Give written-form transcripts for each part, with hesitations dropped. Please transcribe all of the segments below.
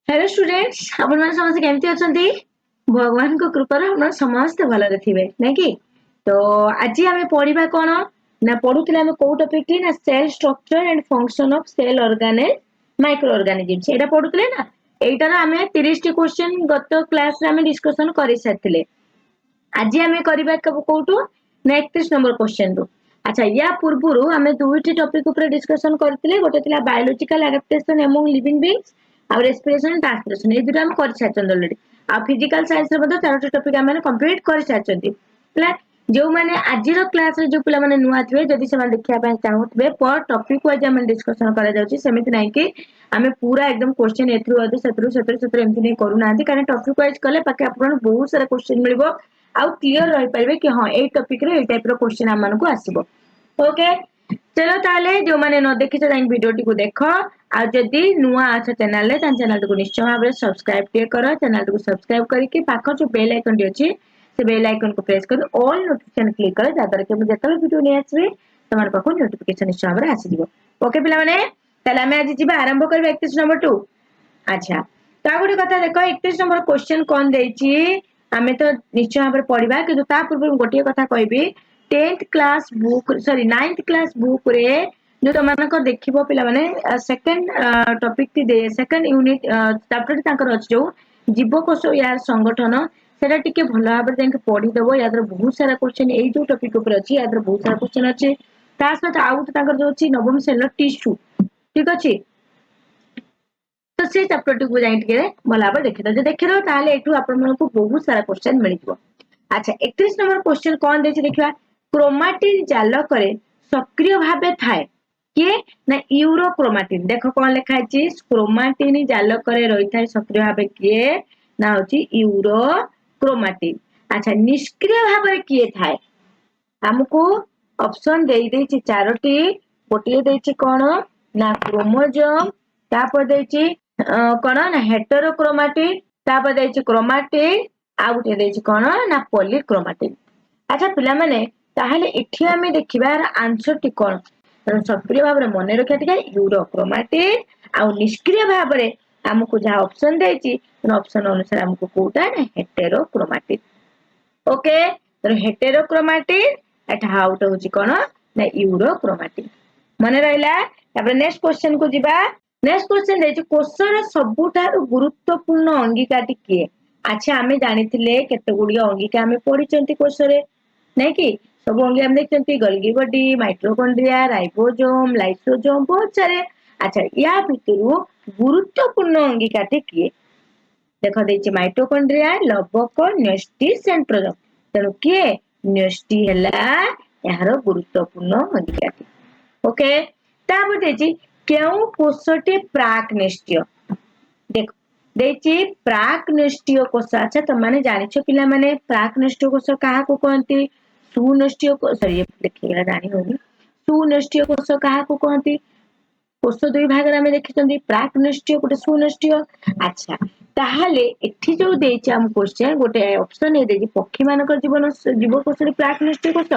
Hello students आपण माने समस्त केमती अछंती भगवान को कृपा रे हम समस्त भलरे थिबे नै कि तो आज आमे पढिबा कोन ना पढुतले आमे को टॉपिक की ना cell structure and function of cell organelle microorganisms एटा पढुतले ना एटा रा आमे 30 टी क्वेश्चन गत क्लास रे आमे डिस्कशन करि साथिले आज आमे करबा कोटू ना 31 नंबर क्वेश्चन रो अच्छा या पूर्वरु आमे दुईटी टॉपिक ऊपर डिस्कशन करथिले गोटे थिला biological adaptation among living beings और रेस्पिरेशन एंड ट्रांसपिरेशन ए दुटा हम कर साचन ऑलरेडी आ फिजिकल साइंस रे बद चारोटी टॉपिक हम कंप्लीट कर साचंती प्ला जो माने आजिरो क्लास रे जो पिला माने नुआ थिबे जदि से माने देखिया पय चाहउतबे पर टॉपिक वाइज हम डिस्कशन करा जाउची सेमिति नै कि हमें पूरा एकदम क्वेश्चन एथ्रु अदि सत्रु एमति नै करू नांती कारण टॉपिक वाइज कले पाके आपन बहुत सारा क्वेश्चन मिलबो आउ क्लियर रहि परिबे कि हां ए टॉपिक रे ए टाइप रो क्वेश्चन हम मानको आसीबो ओके चलो ताले जो माने न देखि त वीडियो टी को देखो आ जदि नुआ अच्छा चैनल रे चैनल को निश्चय भाबरे सब्सक्राइब टे करो चैनल को सब्सक्राइब करके पाखर जो बेल आइकन टी अछि से बेल आइकन को प्रेस कर ऑल नोटिफिकेशन क्लिक करो जादर के मुझे जतले वीडियो नै आछबे तमन पाखो नोटिफिकेशन निश्चय भाबरे आसी दिबो ओके पिला माने ताले हमें आज जिबा आरंभ करबे 31 नंबर 2 अच्छा ता गुडी कथा देखो 31 नंबर क्वेश्चन कोन देछि हमें तो निश्चय भाबरे पढिबा कि ता पूर्व गोटिए कथा कहबी 10th class book sorry 9th class book रे जो तमन को देखिबो पिला माने सेकंड टॉपिक टी दे सेकंड यूनिट चैप्टर ताकर अछि जो जीवकोष यार संगठन सेटा टिके भलो भाबरे जेंके पढी देबो यादर बहुत सारा क्वेश्चन ए जो टॉपिक ऊपर अछि यादर बहुत सारा क्वेश्चन अछि ता साथ आउट ताकर जो अछि नवम सेल टिश्यू ठीक अछि तो से चैप्टर टी को जाई टिके भलो भाबरे देखि दो जे देखि दो ताले एठू आपण मन को बहुत सारा क्वेश्चन मिल जिवो अच्छा 31 नंबर क्वेश्चन कोन देछि देखिबा क्रोमैटिन जालक रे सक्रिय भाबे थाए के ना यूरोक्रोमैटिन देखो कोन लिखा अछि क्रोमैटिन जालक रे रहि थाए सक्रिय भाबे के ना होछि यूरोक्रोमैटिन अच्छा निष्क्रिय भाबे के थाए हमको ऑप्शन देई देछि चारोटी गोटिए देछि कोन ना क्रोमोसोम तापर देछि कोन ना हेटेरोक्रोमैटिन तापर देछि क्रोमैटिन आ गुटे देछि कोन ना पॉलीक्रोमैटिन अच्छा पिला माने ताहाले इठी हमें देखिबा आंसर टी कोन सक्रिय भाबरे मने रखिया टिके यूरोक्रोमैटिन आ निष्क्रिय भाबरे हमको जहा ऑप्शन देछि ऑप्शन अनुसार हमको कोटा ना हेटेरोक्रोमैटिन ओके तो हेटेरोक्रोमैटिन एटा आउट होछि कोन ना यूरोक्रोमैटिन मने रहला तापर नेक्स्ट क्वेश्चन को जिबा नेक्स्ट क्वेश्चन देछि कोषर सबुठारु गुरुत्वपूर्ण अंगिका टी के अच्छा हमें जानिथिले केते गुडी अंगिका हमें पढिचंती कोषरे नै कि सब अंगी हम देखचंती गल्गी बॉडी माइटोकॉन्ड्रिया राइबोसोम लाइसोसोम बहुत सारे अच्छा या भितरु गुरुत्वपूर्ण अंगिका टी के देखो देछि माइटोकॉन्ड्रिया लवक न्यष्टि सेंट्रोजोम तेनु के न्यष्टि हला यार गुरुत्वपूर्ण अंगिका टी ओके तापर देछि केउ कोषटी प्राक निष्ठीय देखो देछि प्राक निष्ठीय कोष अच्छा त माने जानिछो पिला माने प्राक निष्ठीय कोष काहा को कहंती सुनिष्ठीय कोष सॉरी देखिला जानि होनी सुनिष्ठीय कोष काहा को कहंती कोष दुई भाग रे हमें देखिचंदी प्राक निष्ठीय गोटे सुनिष्ठीय अच्छा ताहाले एठी जो देछि हम क्वेश्चन गोटे ऑप्शन ए देछि पक्षी मानकर जीवन जीव कोष रे प्राक निष्ठीय कोष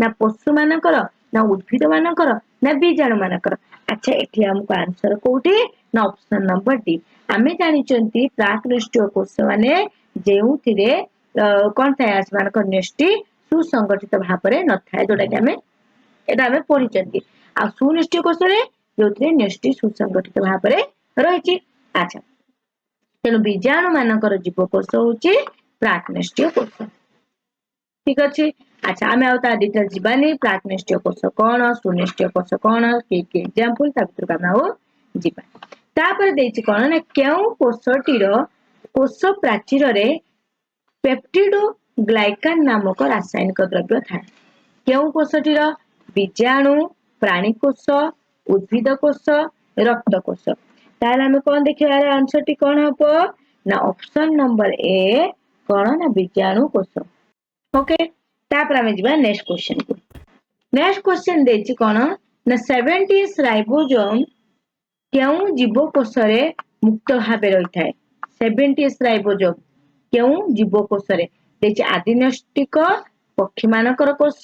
ना पशु मानकर ना उद्भिद मानकर ना बीजाणु मानकर अच्छा एठी हमको आंसर कोठी ना ऑप्शन नंबर डी हमें जानिचंती प्राक निष्ठीय कोष माने जेउथिरे कोन थाय आसमानकर न्यष्टि सुसंगठित भाबरे न थाय जोटा कि हमें एटा हमें पढिचंती आ सुनिष्ठीय कोष रे जोथिरे न्यष्टि सुसंगठित भाबरे रहिछि अच्छा तेनु बीजाणु मानकर जीवकोष होछि प्राक निष्ठीय कोष ठीक अछि अच्छा हमें आउता डिटेल जिबानी प्राक निष्ठीय कोष कोन सुनिष्ठीय कोष कोन के एग्जांपल ता भितर कानाओ जिबा तापर देछि कोन ना केउ कोषटीर कोष प्राचीर रे पेप्टिडो ग्लाइकान नामक रासायनिक द्रव्य थाए केउ कोषटीर बीजाणु प्राणी कोष उद्भिद कोष रक्त कोष ताले हमें कोन देखिबा रे आंसर टी कोन हबो ना ऑप्शन नंबर ए कोन ना बीजाणु कोष ओके तापर हमें जिबा नेक्स्ट क्वेश्चन को नेक्स्ट क्वेश्चन देछि कोन ना 70 राइबोसोम केउ जीवकोष रे मुक्त भाबे रहि थाए 70 राइबोसोम केउ जीवकोष रे देछि आदिनष्टिक पक्षी मानकर कोष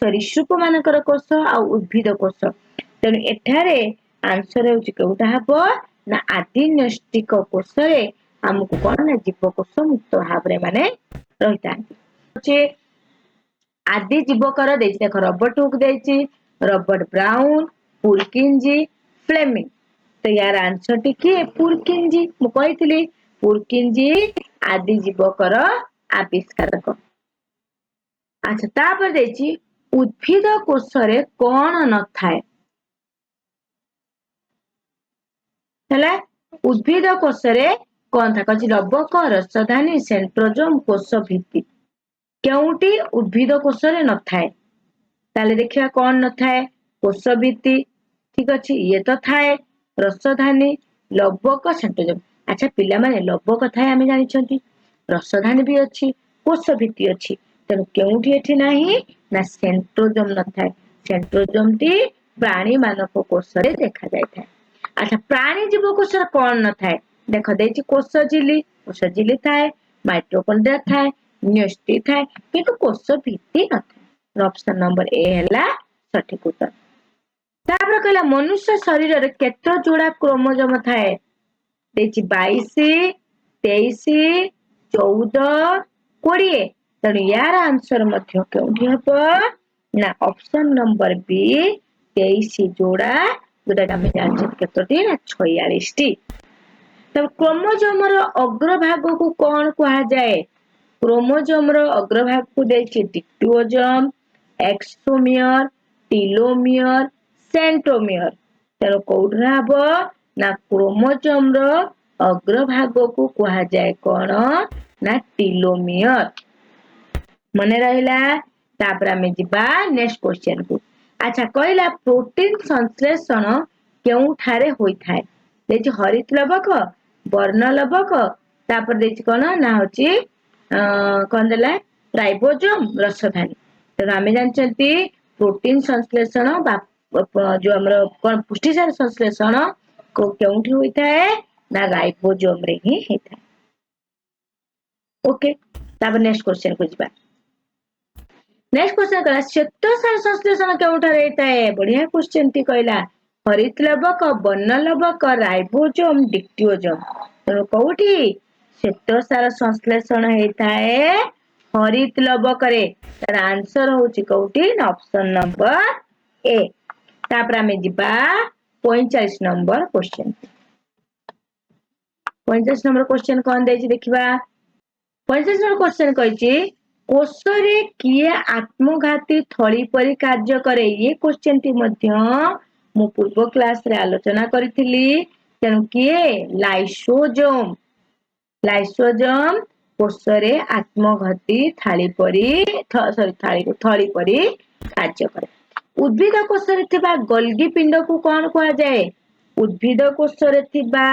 सरीसृप मानकर कोष आ उद्भिद कोष तेनु एठारे आंसर होछि केउटा हबो ना आदि न्यष्टिक कोष आमको कौन ना जीवकोष मुक्त भाव माने रही था आदि जीवकर देख रॉबर्ट हुक देछि रॉबर्ट ब्राउन पुरकिंजी फ्लेमिंग तो यार आंसर टी किए पुरकिंजी मु कहितली पुरकिंजी आदि जीवकर आविष्कारक अच्छा तापर देछि उद्भिद कोषरे कौन न थाए हैला उद्भिद कोषरे कौन था कछि लबक रसधानी सेंट्रोजोम कोष भित्ति केउटी उद्भिद कोषरे न थाए ताले देखिया कौन न थाए कोष भित्ति ठीक अछि ये तो थाए रसधानी लबक सेंट्रोजोम अच्छा पिला माने लबक थाए आमे जानि छथि रसधानी भी अछि कोष भित्ति अछि तेनु केउठी एठी नाही ना सेंट्रोजोम न थाए सेंट्रोजोम टी प्राणी मानव कोषरे देखा जाय थाए अच्छा प्राणी जीव कोषरे कोन न थाए देखो देछि कोष झिल्ली थाए माइटोकॉन्ड्रिया थाए न्यूक्लियस थाए किंतु कोष भित्ति न थाए ऑप्शन नंबर ए हैला सठिक उत्तर तापर कहला मनुष्य शरीर रे केते जोड़ा क्रोमोसोम थाए देछि 22 23 14 20 तेणु यार आंसर मध्य केउठी हबो ना ऑप्शन नंबर बी 23 जोड़ा जोटा हम जानछि केतोटी ना 46 टी तब क्रोमोसोम रो अग्रभाग को कोन कहा जाए क्रोमोसोम रो अग्रभाग को देछि डिक्टोसोम एक्सोमियर टेलोमियर सेंट्रोमियर तेणु कोउठा हबो ना क्रोमोसोम रो अग्रभाग को कहा जाए कोन ना टेलोमियर मने रहिला तापर हमें जिबा नेक्स्ट क्वेश्चन को अच्छा कहला प्रोटीन संश्लेषण केउ ठारे होई थाए देछि हरित लबक वर्ण लबक तापर देछि कोन ना होछि कोन देला राइबोसोम रसधानी तो हमें जानछंती प्रोटीन संश्लेषण जो हमरो कोन पुष्टिसार संश्लेषण को केउठी होई थाए ना राइबोसोम रे ही होई थाए ओके तापर नेक्स्ट क्वेश्चन को जिबा नेक्स्ट क्वेश्चन कहला श्वेतसार संश्लेषण केउठारे होइताए बढ़िया क्वेश्चन टी कहला हरित लबक वर्ण लबक राइबोसोम डिक्टोसोम तो कोउठी श्वेतसार संश्लेषण होइताए हरित लबक रे तार आंसर होची कोउठी ना ऑप्शन नंबर ए तापर हमें जिबा 45 नंबर क्वेश्चन 45 नंबर क्वेश्चन कोन देछि देखिबा 45 नंबर क्वेश्चन कहिछि कोषरे किए आत्मघाती थली परि कार्य करे ये क्वेश्चन टी मध्य मु पूर्व क्लास रे आलोचना करिथिली तेनु किए लाइसोसोम कोषरे आत्मघाती थली परि कार्य करे उद्भिद कोषरे थिबा गोल्गी पिंड को कोन कहा जाए उद्भिद कोषरे थिबा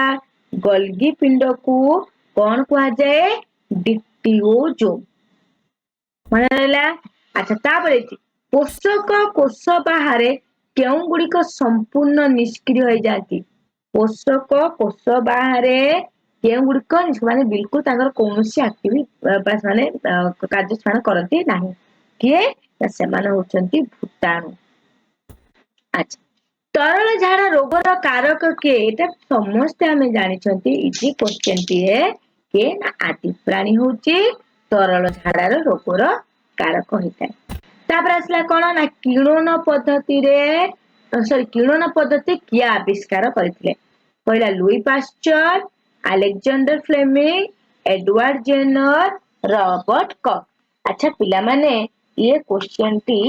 गोल्गी पिंड को कोन कहा जाए डिक्टियोसोम मन रहला अच्छा तापर पोषक कोष बाहर केउ गुड़िक संपूर्ण निष्क्रिय हो जाती पोषक कोष बाहर केउ गुड़िक माने बिल्कुल ताकर कोनोसी एक्टिविटी माने कार्य करती नाही किए से माने होचंती भूताणु अच्छा तरल झाड़ा रोगर कारक के एटा समस्त हमें जानि छंती इजी क्वेश्चन टी है के ना आदि प्राणी होची तरल झाड़ार रोगर कारक होइताय तापर आसला कोन ना किणन पद्धति रे सॉरी किणन पद्धति किया आविष्कार करथिले पहिला Louis Pasteur Alexander Fleming Edward Jenner Robert Koch अच्छा पिला माने ये क्वेश्चन टी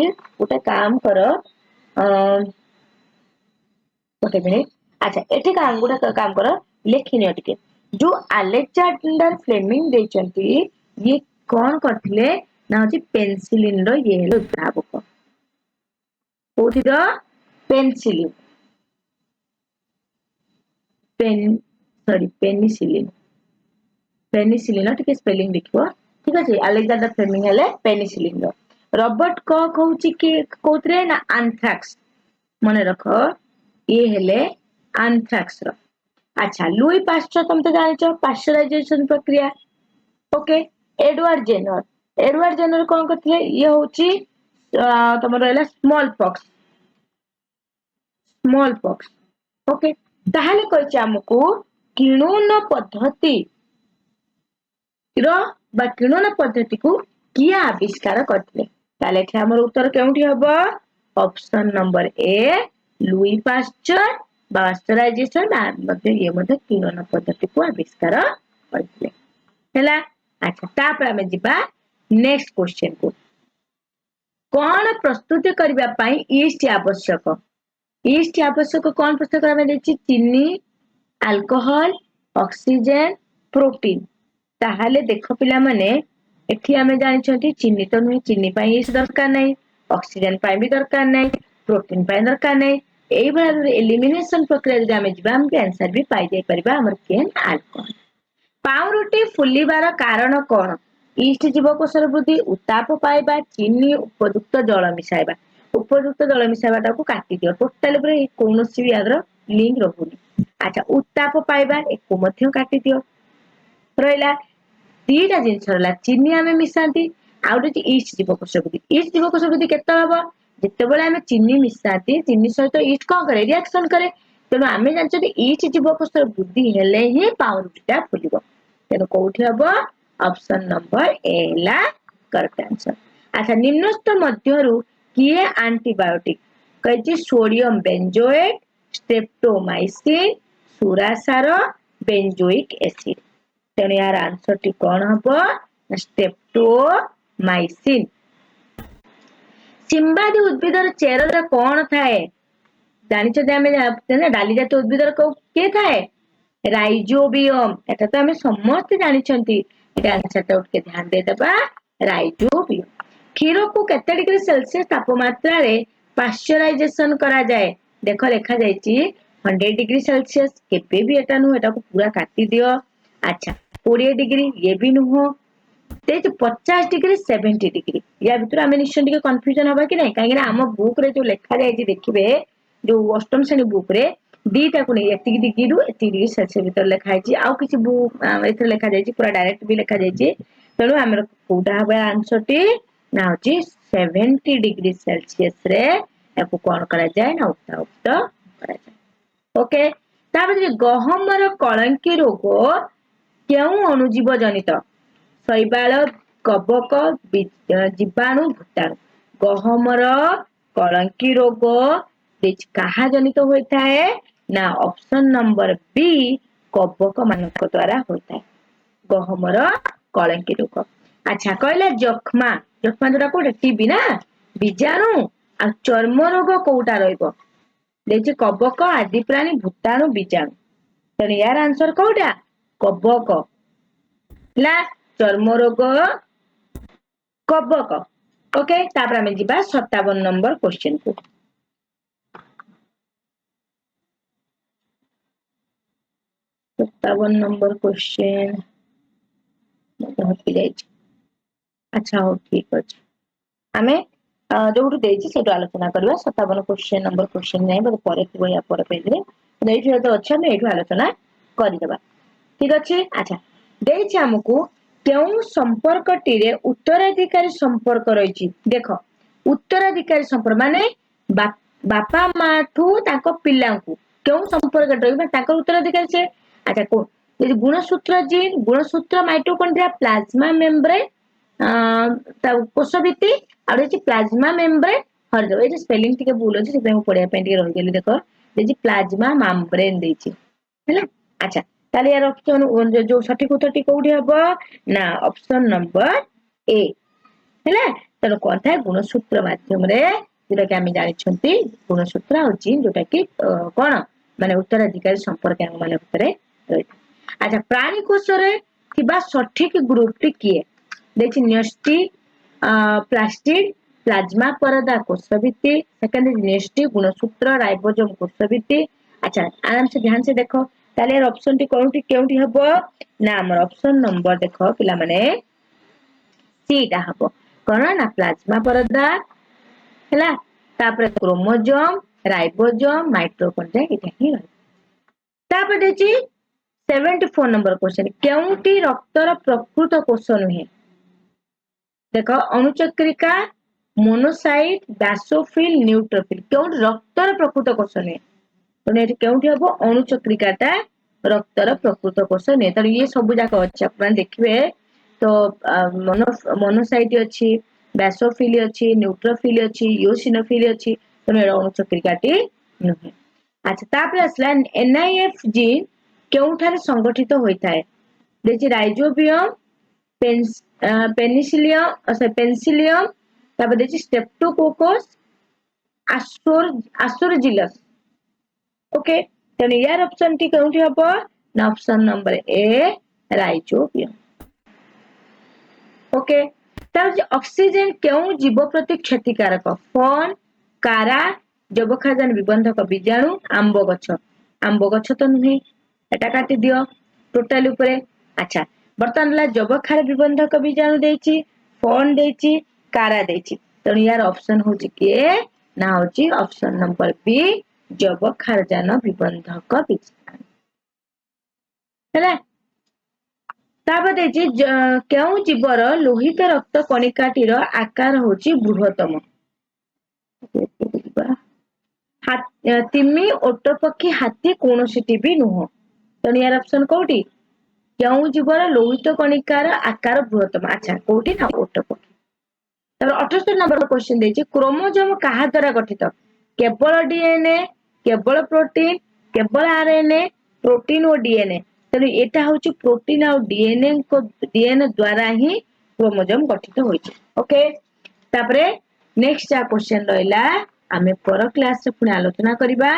उटे काम करो ओके मिनिट अच्छा एठी का अंगुडा काम करो लेखिनियो टिके जो अलेक्जेंडर फ्लेमिंग देचंती ये कौन करथिले ना होची पेनिसिलिन रो ये हेलो उद्भावक कोथि रो पेनिसिलिन पेनिसिलिन टिके स्पेलिंग लिखबो ठीक अछि अलेक्जेंडर फ्लेमिंग हेले पेनिसिलिन रो रॉबर्ट कॉक होची कि कोथरे ना एंथ्रैक्स मने रखो ये हेले एंथ्रैक्स रो अच्छा लुई पास्चर तुम तो जानिछो पास्चराइजेशन प्रक्रिया ओके एडवर्ड जेनर कौन करथिले ये होची तमरो रहला स्मॉल पॉक्स ओके ताहले कहिछि हमकु किणुन पद्धति किणुन पद्धति को किए आविष्कार करथिले ताले एठी हमर उत्तर केउठी हबो option number a Louis Pasteur pasteurization मध्ये ये मध्ये किणुन पद्धति को आविष्कार करथिले हैला अच्छा तापर हमें जिबा नेक्स्ट क्वेश्चन को कौन प्रस्तुत करबा पई ईस्ट आवश्यक ईस्ट आवश्यक कौन प्रस्तुत करबा देछि चीनी अल्कोहल ऑक्सीजन प्रोटीन ताहले देखो पिला माने एठी हमें जानिछंती चीनी तो नुहे चीनी पई ईस्ट दरकार नै ऑक्सीजन पई भी दरकार नै प्रोटीन पई दरकार नै एई भाबरे एलिमिनेशन प्रक्रिया जे हमें जिबा हम आंसर भी पाई जाय परिबा हमर केन अल्कोहल पाउरुटी फुलिबार कारण कोन ईस्ट जीवकोशर वृद्धि उत्ताप पाइबा चीनी उपयुक्त जल मिसाइबा उपयुक्त जल मिसाइबाटा को काटी दियो टोटल रे कोनोसी भी आदर लिंक रहुनी अच्छा उत्ताप पाइबा एको मध्य काटी दियो रहिला दीटा जिंस रहला चीनी हमें मिसांती आउटे ईस्ट जीवकोश वृद्धि केते हबो जेतेबेले हमें चीनी मिसाती चीनी सहित ईस्ट कोन करे रिएक्शन करे तेणु आम जानते ईस्ट जीवकोश वृद्धि हेले ही पाउरुटीटा फुलिबो तेणु कोठी हबो ऑप्शन नंबर ए ला करेक्ट आंसर अच्छा निम्नस्थ मध्यरु किए एंटीबायोटिक कहिछि सोडियम बेंजोएट स्ट्रेप्टोमाइसिन सुरासार बेंजोइक एसिड तेणु यार आंसर टी कौन हबो स्ट्रेप्टोमाइसिन सिंबादी उद्भिदर चेरर कौन थाए जानिछ आमे डाली जातीय उद्भिदर के थाए राइजोबियम एटा तो हमें समस्त जानिछंती एटा आंसरटा उठके ध्यान दे दबा राइजोबियम क्षीर को केते डिग्री सेल्सियस तापमात्रा रे पाश्चराइजेशन करा जाए देखो लिखा जायछि 100 डिग्री सेल्सियस केबे भी एटा नु एटा को पूरा काटी दियो अच्छा 20 डिग्री ये भी नुहो ते 50 डिग्री 70 डिग्री या भीतर हमें निश्चय टिके कंफ्यूजन हबा कि नै काहे ना हम बुक रे जो लिखा जायछि देखिबे जो अष्टम श्रेणी बुक रे दीटा को नहीं एति डिग्री रु एति डिग्री सेल्सियस भीतर लिखा जायछि आ किछि बुक एथि लिखा जायछि पूरा डायरेक्ट भी लिखा जायछि तेणु हमर कोटा हबा आंसर टी ना होछि 70 डिग्री सेल्सियस रे एको कोन करा जाय ना उत्ताप करा जाय ओके ताबे गहमर कलंकी रोग केउ अणुजीव जनित शैबाल कबक जीवाणु भूताणु गहमर कलंकी रोग कहा जनित होता है ना ऑप्शन नंबर बी कबक मानक द्वारा होता है गहमर कलंकी रोग अच्छा कहला जखमा जखमा जोटा कोटे टीबी ना बीजाणु आ चर्म रोग कोटा रहइबो देछि कबक आदि प्राणी भूताणु बीजाणु तेणु यार आंसर कोटा कबक ला चर्म रोग कबक ओके तापर हमें जिबा 57 नंबर क्वेश्चन को 57 नंबर क्वेश्चन अच्छा हो ठीक अछि हमें जोटू देछि सेटू आलोचना करबा 57 क्वेश्चन नंबर क्वेश्चन नै बड परे थिबो या पर पेज रे एठी तो अच्छा हम एठू आलोचना करि देबा ठीक अछि अच्छा देछि हमकु केउ संपर्कटी रे उत्तराधिकारी संपर्क रहिछि देखो उत्तराधिकारी संपर्क माने बापा माठू ताको पिल्लांकू केउ संपर्क रहइबा ताको उत्तराधिकारी से अच्छा को गुणसूत्र जीन गुणसूत्र माइटोकॉन्ड्रिया प्लाज्मा मेम्ब्रेन कोष भित्ति आ प्लाज्मा मेम्ब्रेन हरदो ए स्पेलिंग टिके भूल अछि से पढिया पे टिके रहि गेली देखो देछि प्लाज्मा मेम्ब्रेन देछि हैला अच्छा ताले यार ऑप्शन जो सठिक उत्तर कोठी हबो ना ऑप्शन नंबर ए हैला तनो कोन था गुणसूत्र माध्यम रे जेटा कि हम जानि छंती गुणसूत्र और जीन जोटा कि कोन माने उत्तराधिकारी संपर्क माने भितरे रहि अच्छा प्राणी कोष रे थिबा सठिक ग्रुप टी किए देखि न्यष्टि प्लास्टिड प्लाज्मा परदा कोष भित्ति सेकंड न्यष्टि गुणसूत्र राइबोसोम कोष भित्ति अच्छा आराम से ध्यान से देखो ताले ऑप्शन टी कोनटी केउटी हबो ना हमर ऑप्शन नंबर देखो पिला माने सी टा हबो कोन ना प्लाज्मा परदा हैला तापर क्रोमोसोम राइबोसोम माइटोकॉन्ड्रिया इटा ही तापर देछि 74 नंबर क्वेश्चन केउटी रक्तर प्रकृत कोष नुहे देखो अणुचक्रिका मोनोसाइट बेसोफिल न्यूट्रोफिल केउटी रक्तर प्रकृत कोष नुहे ତେଣु ଏଠି କେଉଁଠି ହବ ଅणुଚକ୍ରିକାଟା ରକ୍ତର ପ୍ରକୃତ କୋଷ ନିଏ। ତେଣୁ ଇଏ ସବୁ ଯାକ ଅଛି ଆପଣ ଦେଖିବେ ତ ମୋନୋସାଇଟ୍ ଅଛି, ବ୍ୟାସୋଫିଲି ଅଛି, ନ୍ୟୁଟ୍ରୋଫିଲି ଅଛି, ଇଓସିନୋଫିଲି ଅଛି। ତେଣୁ ଏଇଟା ଅଣୁଚକ୍ରିକାଟି ନୁହେଁ। ଆଚ୍ଛା ତାପରେ ଆସିଲା NIF ଜିନ୍ କେଉଁଠାରେ ସଂଗଠିତ ହୋଇଥାଏ? ଦେଇଛି ରାଇଜୋବିୟମ, ପେନିସିଲିୟମ, ତାପରେ ଦେଇଛି ଷ୍ଟ୍ରେପ୍ଟୋକୋକସ୍, ଆସ୍ପରଜିଲସ୍। ओके तेणु यार ऑप्शन टी केउंठी हबो ना ऑप्शन नंबर ए राइजोबियम। ओके तार ऑक्सीजन केउ जीव प्रति क्षतिकारक? फॉन, कारा, जबखाजन विबंधक बीजाणु, आंब गछ तो नुहे एटा काटी दियो टोटल ऊपरे। अच्छा बर्तमान ला जबखार विबंधक बीजाणु देछि, फॉन देछि, कारा देछि। तेणु यार ऑप्शन होछि के ना होछि ऑप्शन नंबर बी जबखारजान विबंधक बीजाणु हैला। तापर देछि केउ जीवर लोहित रक्त कणिकाटीर आकार होछि बृहत्तम? तिमी, ओटपक्षी, हाथी कोनोसिटी भी नुह। तेणु यार ऑप्शन कोउटी केउ जीवर लोहित कणिकार आकार बृहत्तम? अच्छा कोउटी ना ओटपक्षी। तब 78 नंबर क्वेश्चन देछि क्रोमोसोम कहा द्वारा गठित? केवल डीएनए, केवल प्रोटीन, केवल आरएनए, प्रोटीन और डीएनए। तेणु एटा होछि प्रोटीन और डीएनए द्वारा ही क्रोमोसोम गठित होइछ। ओके तापरे नेक्स्ट जा क्वेश्चन रहला आमे पर क्लास रे पुनी आलोचना करिबा।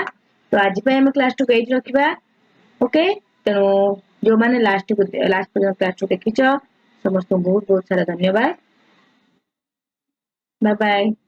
तो आज पे हम क्लास टू एज रखिबा। ओके तेणु जो माने लास्ट पर्यंत क्लास टू देखिछ समस्त बहुत बहुत सारा धन्यवाद। Bye bye.